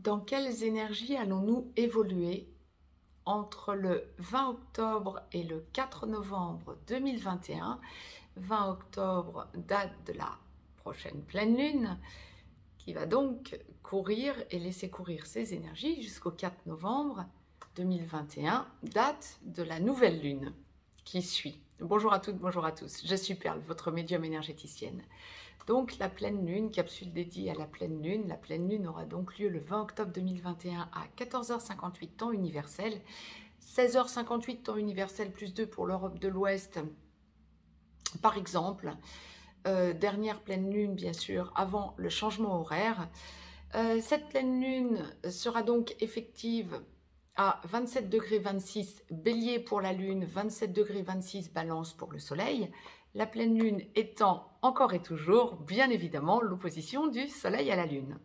Dans quelles énergies allons-nous évoluer entre le 20 octobre et le 4 novembre 2021? 20 octobre, date de la prochaine pleine lune, qui va donc courir et laisser courir ses énergies jusqu'au 4 novembre 2021, date de la nouvelle lune qui suit. Bonjour à toutes, bonjour à tous, je suis Perle, votre médium énergéticienne. Donc la pleine lune, capsule dédiée à la pleine lune aura donc lieu le 20 octobre 2021 à 14h58 temps universel, 16h58 temps universel plus 2 pour l'Europe de l'Ouest, par exemple. Dernière pleine lune, bien sûr, avant le changement horaire. Cette pleine lune sera donc effective à 27 degrés 26 Bélier pour la Lune, 27 degrés 26 Balance pour le Soleil. La pleine lune étant encore et toujours, bien évidemment, l'opposition du Soleil à la Lune.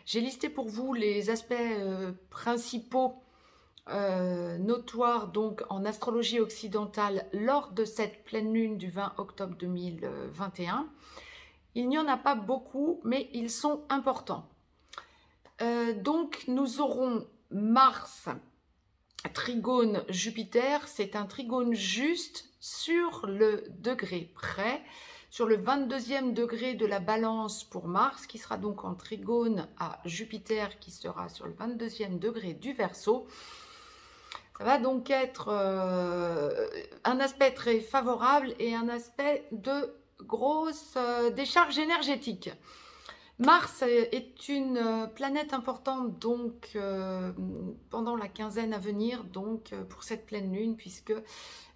J'ai listé pour vous les aspects principaux notoires donc en astrologie occidentale lors de cette pleine lune du 20 octobre 2021. Il n'y en a pas beaucoup, mais ils sont importants. Donc nous aurons Mars, trigone Jupiter, c'est un trigone juste sur le degré près, sur le 22e degré de la balance pour Mars, qui sera donc en trigone à Jupiter, qui sera sur le 22e degré du Verseau. Ça va donc être un aspect très favorable et un aspect de grosse décharge énergétique. Mars est une planète importante donc pendant la quinzaine à venir, donc pour cette pleine lune, puisque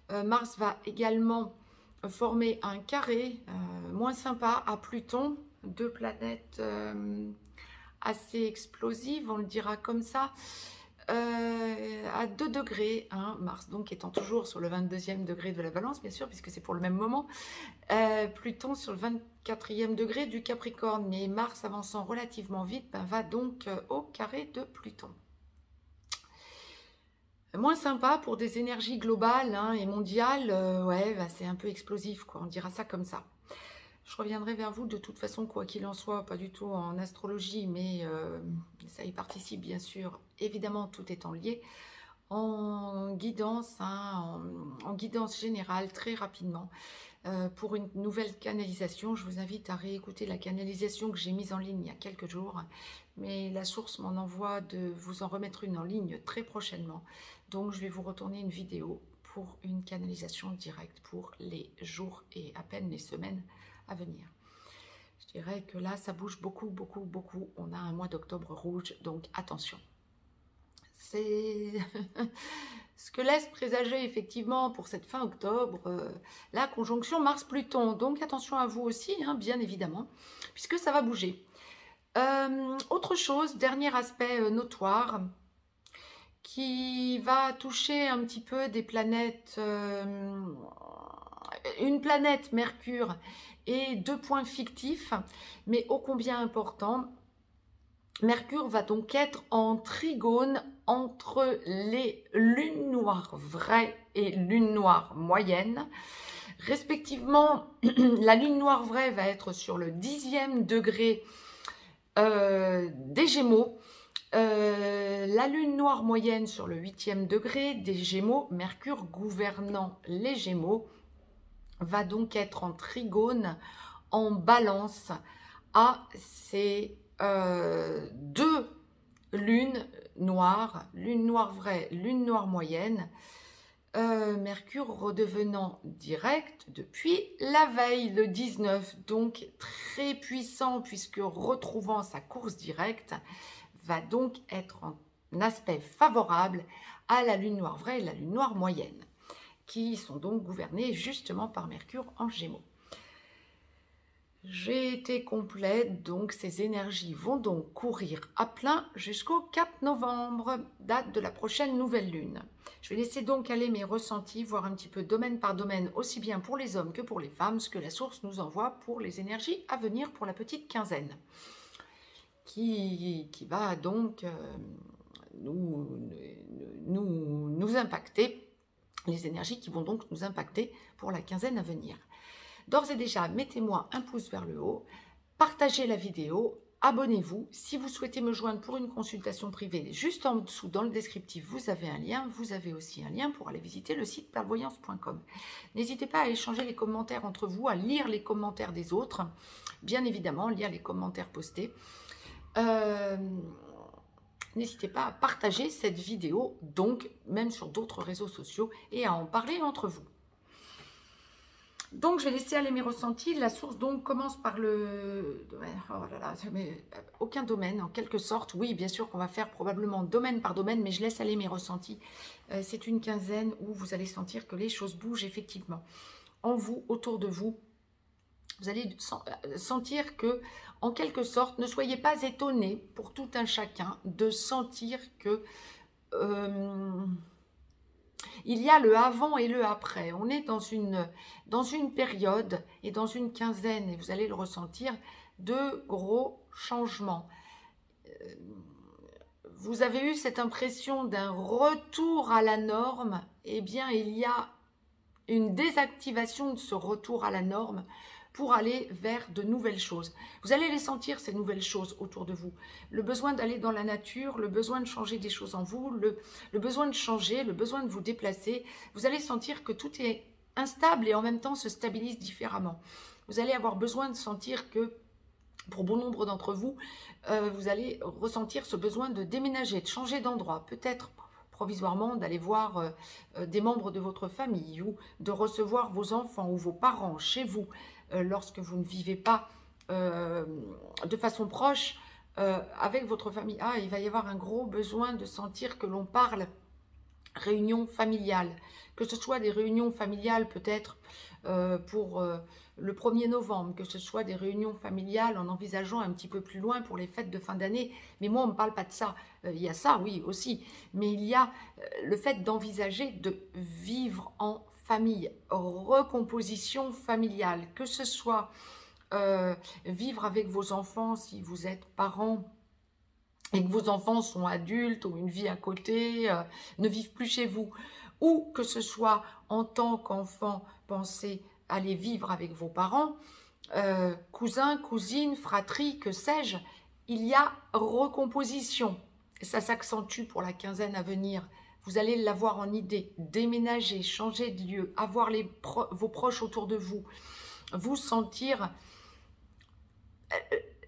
Mars va également former un carré moins sympa à Pluton, deux planètes assez explosives, on le dira comme ça, à 2 degrés, hein, Mars donc étant toujours sur le 22e degré de la balance, bien sûr, puisque c'est pour le même moment, Pluton sur le 24e degré du Capricorne, mais Mars avançant relativement vite, va donc au carré de Pluton. Moins sympa pour des énergies globales hein, et mondiales, ouais, c'est un peu explosif, quoi, on dira ça comme ça. Je reviendrai vers vous de toute façon, quoi qu'il en soit, pas du tout en astrologie, mais ça y participe bien sûr, évidemment tout étant lié, en guidance, hein, en guidance générale, très rapidement. Pour une nouvelle canalisation, je vous invite à réécouter la canalisation que j'ai mise en ligne il y a quelques jours, mais la source m'en envoie de vous en remettre une en ligne très prochainement. Donc je vais vous retourner une vidéo pour une canalisation directe pour les jours et à peine les semaines à venir. Je dirais que là, ça bouge beaucoup, beaucoup, beaucoup. On a un mois d'octobre rouge, donc attention. C'est ce que laisse présager effectivement pour cette fin octobre la conjonction Mars-Pluton. Donc attention à vous aussi, hein, bien évidemment, puisque ça va bouger. Autre chose, dernier aspect notoire, qui va toucher un petit peu des planètes, une planète Mercure et 2 points fictifs, mais ô combien importants. Mercure va donc être en trigone entre les lunes noires vraies et lunes noires moyennes. Respectivement, la lune noire vraie va être sur le 10e degré des Gémeaux, la lune noire moyenne sur le 8e degré des Gémeaux. Mercure gouvernant les Gémeaux va donc être en trigone, en balance à ces 2 lunes noires, lune noire vraie, lune noire moyenne, Mercure redevenant direct depuis la veille, le 19, donc très puissant puisque retrouvant sa course directe, va donc être en aspect favorable à la lune noire vraie et la lune noire moyenne, qui sont donc gouvernées justement par Mercure en Gémeaux. J'ai été complète, donc ces énergies vont donc courir à plein jusqu'au 4 novembre, date de la prochaine nouvelle lune. Je vais laisser donc aller mes ressentis, voir un petit peu domaine par domaine, aussi bien pour les hommes que pour les femmes, ce que la source nous envoie pour les énergies à venir pour la petite quinzaine, qui va donc nous impacter, les énergies qui vont donc nous impacter pour la quinzaine à venir. D'ores et déjà, mettez-moi un pouce vers le haut, partagez la vidéo, abonnez-vous. Si vous souhaitez me joindre pour une consultation privée, juste en dessous dans le descriptif, vous avez un lien. Vous avez aussi un lien pour aller visiter le site perlevoyance.com. N'hésitez pas à échanger les commentaires entre vous, à lire les commentaires des autres. Bien évidemment, lire les commentaires postés. N'hésitez pas à partager cette vidéo, donc même sur d'autres réseaux sociaux, et à en parler entre vous. Donc, je vais laisser aller mes ressentis. La source, donc, commence par le domaine. Oh là là, mais aucun domaine, en quelque sorte. Oui, bien sûr qu'on va faire probablement domaine par domaine, mais je laisse aller mes ressentis. C'est une quinzaine où vous allez sentir que les choses bougent effectivement. En vous, autour de vous, vous allez sentir que, en quelque sorte, ne soyez pas étonnés pour tout un chacun de sentir que il y a le avant et le après. On est dans une période et dans une quinzaine, et vous allez le ressentir, de gros changements. Vous avez eu cette impression d'un retour à la norme. Eh bien, il y a une désactivation de ce retour à la norme pour aller vers de nouvelles choses. Vous allez les sentir, ces nouvelles choses autour de vous. Le besoin d'aller dans la nature, le besoin de changer des choses en vous, le besoin de changer, le besoin de vous déplacer. Vous allez sentir que tout est instable et en même temps se stabilise différemment. Vous allez avoir besoin de sentir que, pour bon nombre d'entre vous, vous allez ressentir ce besoin de déménager, de changer d'endroit, peut-être provisoirement d'aller voir des membres de votre famille ou de recevoir vos enfants ou vos parents chez vous lorsque vous ne vivez pas de façon proche avec votre famille. Ah, il va y avoir un gros besoin de sentir que l'on parle réunion familiale, que ce soit des réunions familiales peut-être pour le 1er novembre, que ce soit des réunions familiales en envisageant un petit peu plus loin pour les fêtes de fin d'année. Mais moi, on ne me parle pas de ça. Il y a ça, oui, aussi. Mais il y a le fait d'envisager de vivre en famille, recomposition familiale, que ce soit vivre avec vos enfants si vous êtes parents et que vos enfants sont adultes ou une vie à côté, ne vivent plus chez vous, ou que ce soit en tant qu'enfant, pensez aller vivre avec vos parents, cousins, cousines, fratries, que sais-je, il y a recomposition. Ça s'accentue pour la quinzaine à venir. Vous allez l'avoir en idée, déménager, changer de lieu, avoir vos proches autour de vous, vous sentir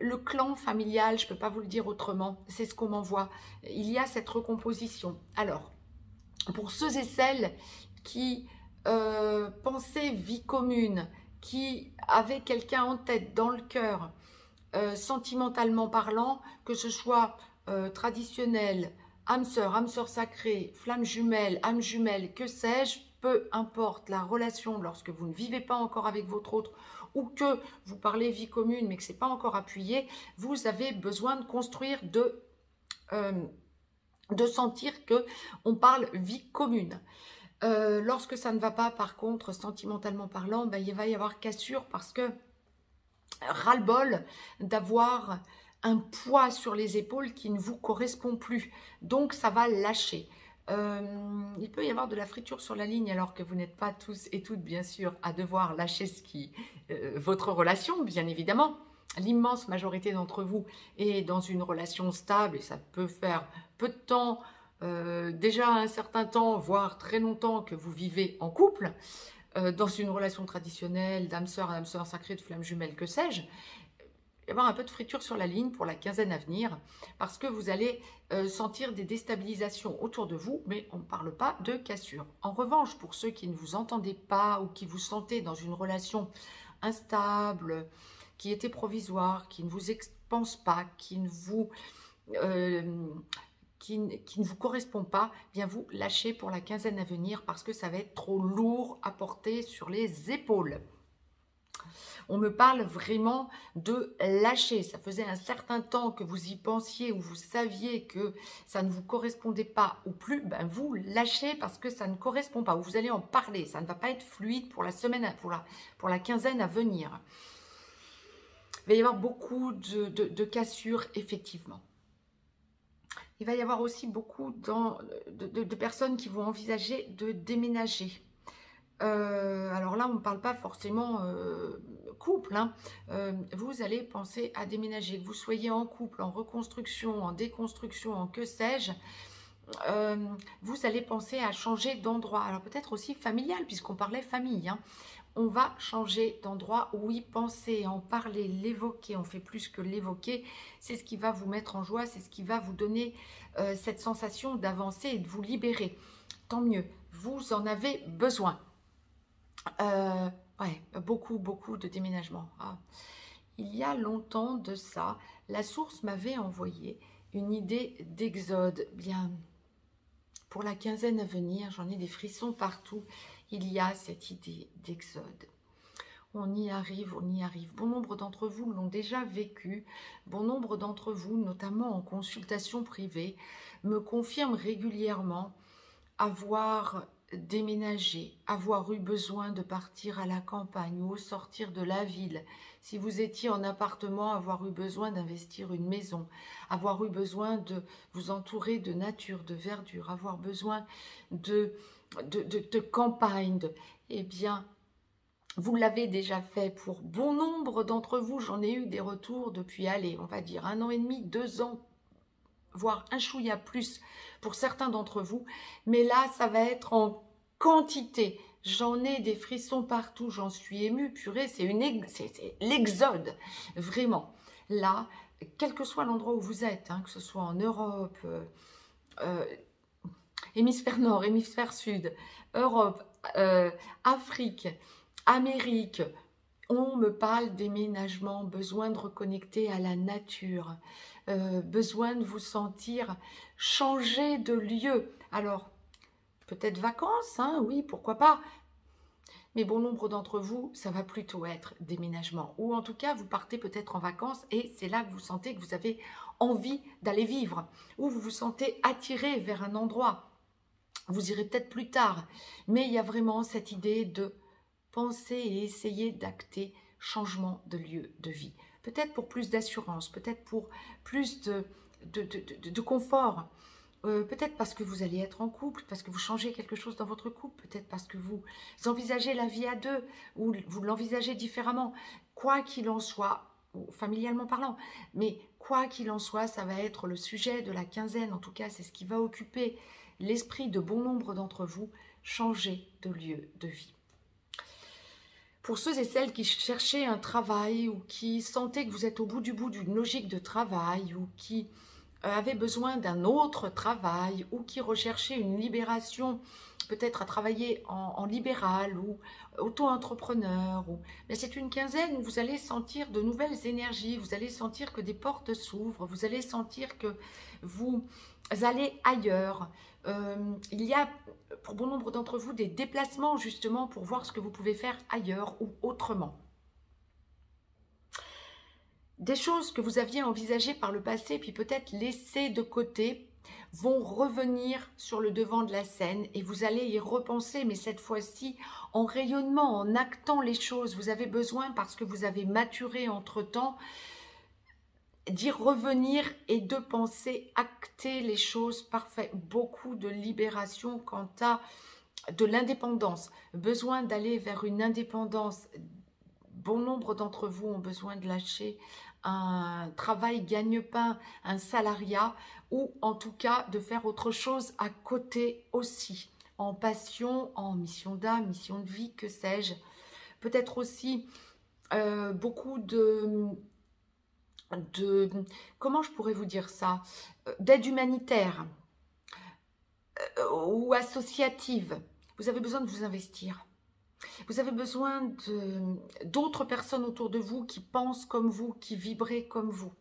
le clan familial, je ne peux pas vous le dire autrement, c'est ce qu'on m'envoie. Il y a cette recomposition. Alors, pour ceux et celles qui pensaient vie commune, qui avaient quelqu'un en tête, dans le cœur, sentimentalement parlant, que ce soit traditionnel, âme sœur sacrée, flamme jumelle, âme jumelle, que sais-je, peu importe la relation lorsque vous ne vivez pas encore avec votre autre ou que vous parlez vie commune mais que ce n'est pas encore appuyé, vous avez besoin de construire, de sentir qu'on parle vie commune. Lorsque ça ne va pas, par contre, sentimentalement parlant, ben, il va y avoir cassure parce que ras-le-bol d'avoir un poids sur les épaules qui ne vous correspond plus. Donc, ça va lâcher. Il peut y avoir de la friture sur la ligne alors que vous n'êtes pas tous et toutes, bien sûr, à devoir lâcher votre relation, bien évidemment. L'immense majorité d'entre vous est dans une relation stable et ça peut faire peu de temps, déjà un certain temps, voire très longtemps que vous vivez en couple, dans une relation traditionnelle d'âme sœur sacrée, de flamme jumelle, que sais-je. Il va y avoir un peu de friture sur la ligne pour la quinzaine à venir parce que vous allez sentir des déstabilisations autour de vous, mais on ne parle pas de cassure. En revanche, pour ceux qui ne vous entendez pas ou qui vous sentez dans une relation instable, qui était provisoire, qui ne vous expanse pas, qui ne vous correspond pas, bien vous lâchez pour la quinzaine à venir parce que ça va être trop lourd à porter sur les épaules. On me parle vraiment de lâcher. Ça faisait un certain temps que vous y pensiez ou vous saviez que ça ne vous correspondait pas ou plus. Ben vous lâchez parce que ça ne correspond pas. Ou vous allez en parler. Ça ne va pas être fluide pour la semaine, pour la quinzaine à venir. Il va y avoir beaucoup de cassures, effectivement. Il va y avoir aussi beaucoup de personnes qui vont envisager de déménager. Alors là, on ne parle pas forcément couple, hein. Vous allez penser à déménager, que vous soyez en couple, en reconstruction, en déconstruction, en que sais-je. Vous allez penser à changer d'endroit. Alors peut-être aussi familial, puisqu'on parlait famille, hein. On va changer d'endroit, oui, penser, en parler, l'évoquer, on fait plus que l'évoquer, c'est ce qui va vous mettre en joie, c'est ce qui va vous donner cette sensation d'avancer et de vous libérer. Tant mieux, vous en avez besoin. Ouais, beaucoup de déménagements. Ah. Il y a longtemps de ça, la source m'avait envoyé une idée d'exode. Bien, pour la quinzaine à venir, j'en ai des frissons partout. Il y a cette idée d'exode. On y arrive, on y arrive. Bon nombre d'entre vous l'ont déjà vécu. Bon nombre d'entre vous, notamment en consultation privée, me confirment régulièrement avoir déménagé, avoir eu besoin de partir à la campagne ou au sortir de la ville. Si vous étiez en appartement, avoir eu besoin d'investir une maison, avoir eu besoin de vous entourer de nature, de verdure, avoir besoin de campagne, eh bien, vous l'avez déjà fait pour bon nombre d'entre vous. J'en ai eu des retours depuis, allez, on va dire 1 an et demi, 2 ans, voire un chouïa plus pour certains d'entre vous. Mais là, ça va être en quantité. J'en ai des frissons partout, j'en suis émue. Purée, c'est l'exode, vraiment. Là, quel que soit l'endroit où vous êtes, hein, que ce soit en Europe, hémisphère nord, hémisphère sud, Europe, Afrique, Amérique, on me parle déménagement, besoin de reconnecter à la nature, besoin de vous sentir changer de lieu. Alors, peut-être vacances, hein, oui, pourquoi pas. Mais bon nombre d'entre vous, ça va plutôt être déménagement. Ou en tout cas, vous partez peut-être en vacances et c'est là que vous sentez que vous avez envie d'aller vivre. Ou vous vous sentez attiré vers un endroit. Vous irez peut-être plus tard. Mais il y a vraiment cette idée de penser et essayer d'acter changement de lieu de vie. Peut-être pour plus d'assurance, peut-être pour plus de confort. Peut-être parce que vous allez être en couple, parce que vous changez quelque chose dans votre couple, peut-être parce que vous envisagez la vie à deux, ou vous l'envisagez différemment. Quoi qu'il en soit, ou familialement parlant, mais quoi qu'il en soit, ça va être le sujet de la quinzaine, en tout cas c'est ce qui va occuper l'esprit de bon nombre d'entre vous, changer de lieu de vie. Pour ceux et celles qui cherchaient un travail ou qui sentaient que vous êtes au bout d'une logique de travail ou qui avaient besoin d'un autre travail ou qui recherchaient une libération, peut-être à travailler en libéral ou auto-entrepreneur. Mais c'est une quinzaine où vous allez sentir de nouvelles énergies, vous allez sentir que des portes s'ouvrent, vous allez sentir que vous allez ailleurs. Il y a pour bon nombre d'entre vous des déplacements justement pour voir ce que vous pouvez faire ailleurs ou autrement. Des choses que vous aviez envisagées par le passé puis peut-être laissées de côté vont revenir sur le devant de la scène et vous allez y repenser, mais cette fois-ci en rayonnement, en actant les choses. Vous avez besoin, parce que vous avez maturé entre-temps, d'y revenir et de penser, acter les choses. Parfait. Beaucoup de libération quant à de l'indépendance. Besoin d'aller vers une indépendance. Bon nombre d'entre vous ont besoin de lâcher un travail gagne-pain, un salariat, ou en tout cas de faire autre chose à côté aussi, en passion, en mission d'âme, mission de vie, que sais-je. Peut-être aussi beaucoup comment je pourrais vous dire ça, d'aide humanitaire ou associative. Vous avez besoin de vous investir. Vous avez besoin d'autres personnes autour de vous qui pensent comme vous, qui vibrent comme vous.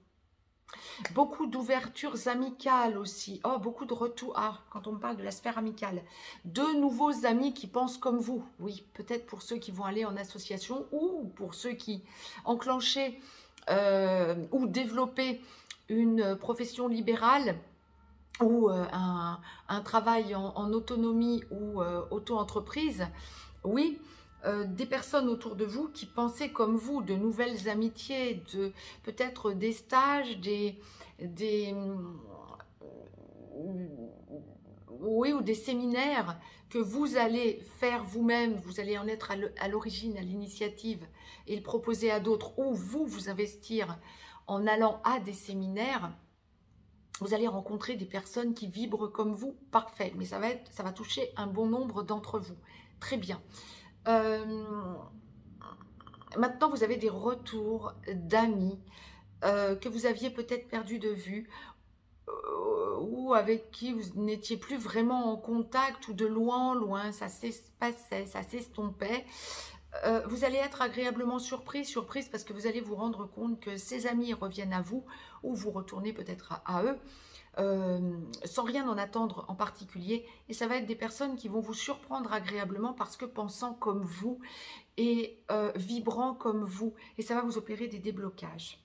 Beaucoup d'ouvertures amicales aussi. Oh, beaucoup de retours. Ah, quand on me parle de la sphère amicale. De nouveaux amis qui pensent comme vous. Oui, peut-être pour ceux qui vont aller en association ou pour ceux qui enclenchaient ou développer une profession libérale ou un travail en autonomie ou auto-entreprise. Oui, des personnes autour de vous qui pensaient comme vous, de nouvelles amitiés, peut-être des stages, oui, ou des séminaires que vous allez faire vous-même, vous allez en être à l'origine, à l'initiative, et le proposer à d'autres, ou vous investir en allant à des séminaires, vous allez rencontrer des personnes qui vibrent comme vous, parfait, mais ça va toucher un bon nombre d'entre vous. Très bien. Maintenant, vous avez des retours d'amis que vous aviez peut-être perdu de vue, ou avec qui vous n'étiez plus vraiment en contact, ou de loin en loin, ça s'espaçait, ça s'estompait. Vous allez être agréablement surprise parce que vous allez vous rendre compte que ces amis reviennent à vous, ou vous retournez peut-être à eux, sans rien en attendre en particulier. Et ça va être des personnes qui vont vous surprendre agréablement parce que pensant comme vous et vibrant comme vous. Et ça va vous opérer des déblocages.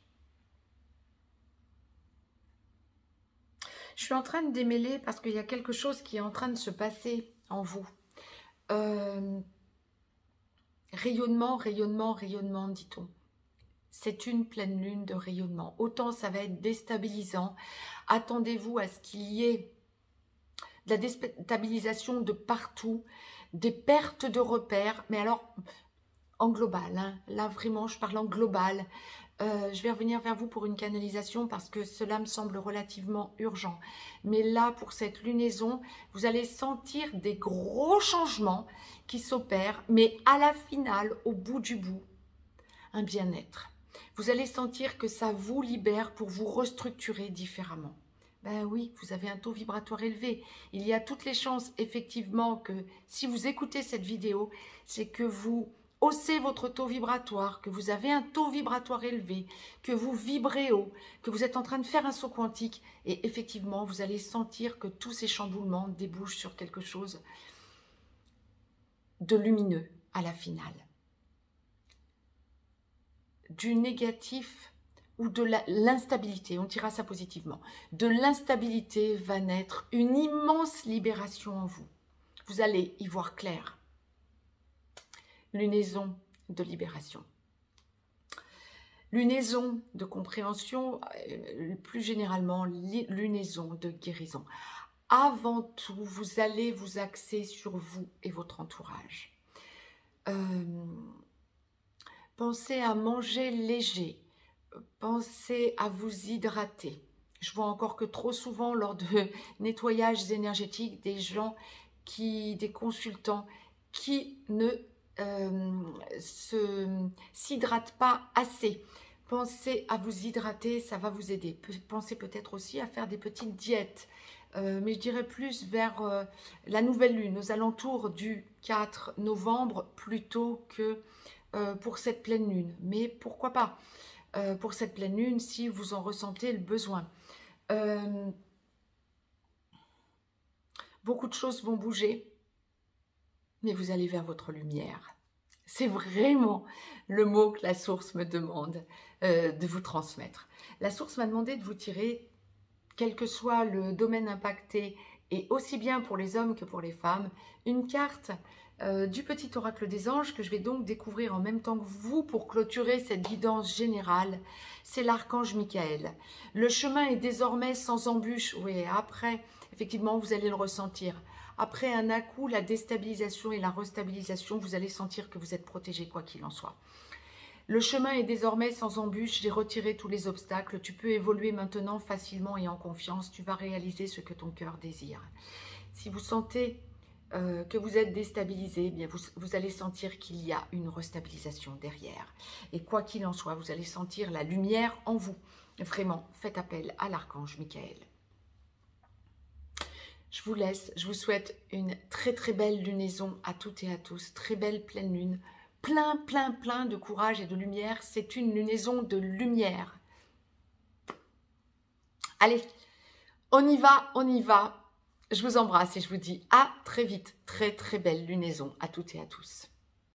Je suis en train de démêler parce qu'il y a quelque chose qui est en train de se passer en vous. Rayonnement, rayonnement, rayonnement, dit-on. C'est une pleine lune de rayonnement. Autant ça va être déstabilisant. Attendez-vous à ce qu'il y ait de la déstabilisation de partout, des pertes de repères, mais alors en global. Hein. Là, vraiment, je parle en global. Je vais revenir vers vous pour une canalisation parce que cela me semble relativement urgent. Mais là, pour cette lunaison, vous allez sentir des gros changements qui s'opèrent, mais à la finale, au bout du bout, un bien-être. Vous allez sentir que ça vous libère pour vous restructurer différemment. Ben oui, vous avez un taux vibratoire élevé. Il y a toutes les chances, effectivement, que si vous écoutez cette vidéo, c'est que vous haussez votre taux vibratoire, que vous avez un taux vibratoire élevé, que vous vibrez haut, que vous êtes en train de faire un saut quantique. Et effectivement, vous allez sentir que tous ces chamboulements débouchent sur quelque chose de lumineux à la finale. Du négatif ou de l'instabilité, on tirera ça positivement, de l'instabilité va naître une immense libération en vous. Vous allez y voir clair. Lunaison de libération. Lunaison de compréhension, plus généralement, lunaison de guérison. Avant tout, vous allez vous axer sur vous et votre entourage. Pensez à manger léger. Pensez à vous hydrater. Je vois encore que trop souvent, lors de nettoyages énergétiques, des consultants qui ne s'hydratent pas assez. Pensez à vous hydrater, ça va vous aider. Pensez peut-être aussi à faire des petites diètes. Mais je dirais plus vers la nouvelle lune, aux alentours du 4 novembre, plutôt que pour cette pleine lune. Mais pourquoi pas pour cette pleine lune si vous en ressentez le besoin. Beaucoup de choses vont bouger, mais vous allez vers votre lumière. C'est vraiment le mot que la source me demande de vous transmettre. La source m'a demandé de vous tirer, quel que soit le domaine impacté, et aussi bien pour les hommes que pour les femmes, une carte du petit oracle des anges que je vais donc découvrir en même temps que vous pour clôturer cette guidance générale. C'est l'archange Michael. Le chemin est désormais sans embûche. Oui, après, effectivement, vous allez le ressentir. Après un à-coup, la déstabilisation et la restabilisation, vous allez sentir que vous êtes protégé quoi qu'il en soit. Le chemin est désormais sans embûche, j'ai retiré tous les obstacles. Tu peux évoluer maintenant facilement et en confiance. Tu vas réaliser ce que ton cœur désire. Si vous sentez que vous êtes déstabilisé, eh bien vous allez sentir qu'il y a une restabilisation derrière. Et quoi qu'il en soit, vous allez sentir la lumière en vous. Vraiment, faites appel à l'archange Michael. Je vous laisse, je vous souhaite une très très belle lunaison à toutes et à tous. Très belle pleine lune. Plein de courage et de lumière. C'est une lunaison de lumière. Allez, on y va, on y va. Je vous embrasse et je vous dis à très vite. Très belle lunaison à toutes et à tous.